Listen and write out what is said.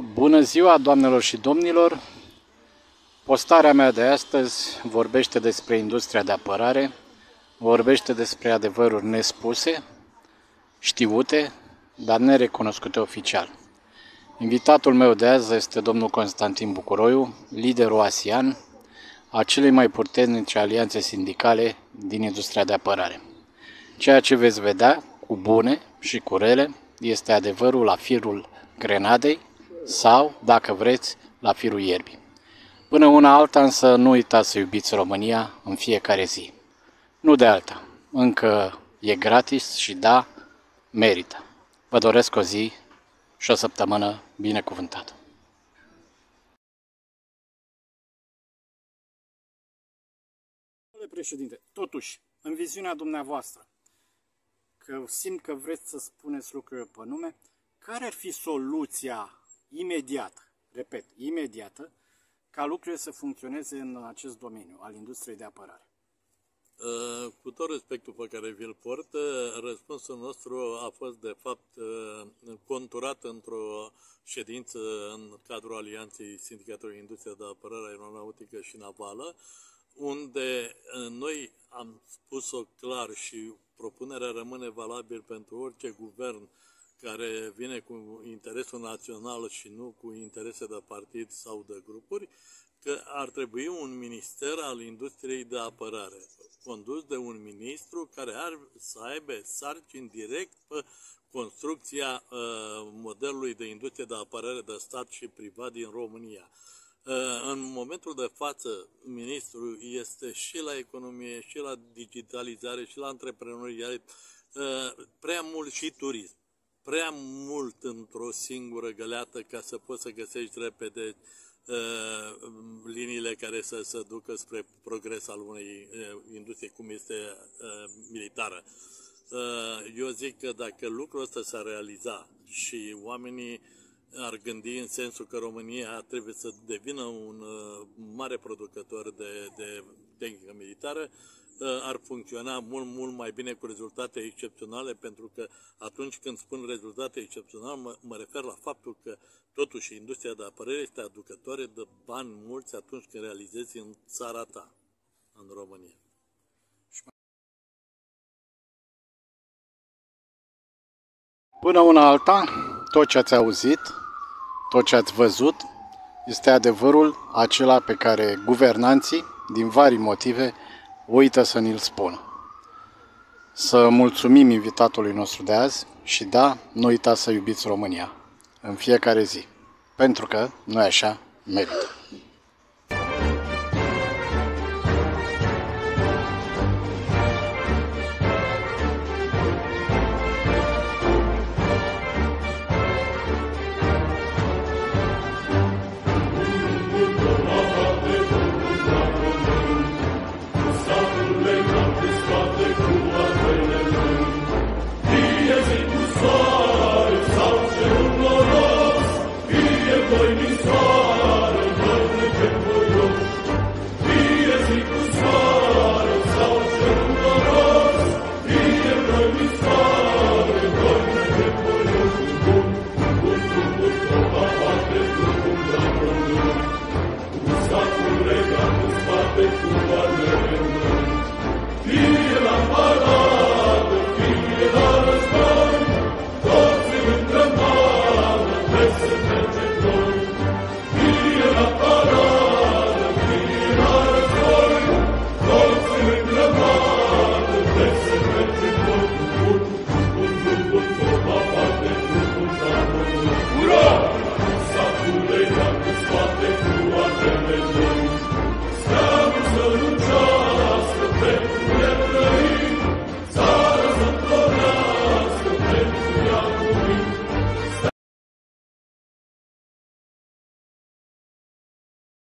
Bună ziua, doamnelor și domnilor! Postarea mea de astăzi vorbește despre industria de apărare, vorbește despre adevăruri nespuse, știute, dar nerecunoscute oficial. Invitatul meu de azi este domnul Constantin Bucuroiu, liderul ASEAN, a celei mai puternice alianțe sindicale din industria de apărare. Ceea ce veți vedea, cu bune și cu rele, este adevărul la firul grenadei sau, dacă vreți, la firul ierbii. Până una alta, însă, nu uitați să iubiți România în fiecare zi. Nu de alta, încă e gratis și da, merită. Vă doresc o zi și o săptămână binecuvântată. Domnule președinte, totuși, în viziunea dumneavoastră, că simt că vreți să spuneți lucrurile pe nume, care ar fi soluția imediată, repet, imediată, ca lucrurile să funcționeze în acest domeniu al industriei de apărare? Cu tot respectul pe care vi-l port, răspunsul nostru a fost de fapt conturat într-o ședință în cadrul Alianței Sindicatului Industria de Apărare Aeronautică și Navală, unde noi am spus-o clar și propunerea rămâne valabil pentru orice guvern care vine cu interesul național și nu cu interese de partid sau de grupuri, că ar trebui un minister al industriei de apărare, condus de un ministru care ar să aibă sarcini direct pe construcția modelului de industrie de apărare de stat și privat din România. În momentul de față, ministrul este și la economie, și la digitalizare, și la antreprenoriat, prea mult și turism. Prea mult într-o singură găleată ca să poți să găsești repede liniile care să se ducă spre progres al unei industrie cum este militară. Eu zic că dacă lucrul ăsta s-ar realiza și oamenii ar gândi în sensul că România trebuie să devină un mare producător de tehnică militară, ar funcționa mult mai bine cu rezultate excepționale, pentru că atunci când spun rezultate excepționale, mă refer la faptul că totuși industria de apărare este aducătoare de bani mulți atunci când realizezi în țara ta, în România. Până una alta, tot ce ați auzit, tot ce ați văzut, este adevărul acela pe care guvernanții, din vari motive, uită să ni-l spună. Să mulțumim invitatului nostru de azi și da, nu uitați să iubiți România în fiecare zi, pentru că, nu-i așa, merită.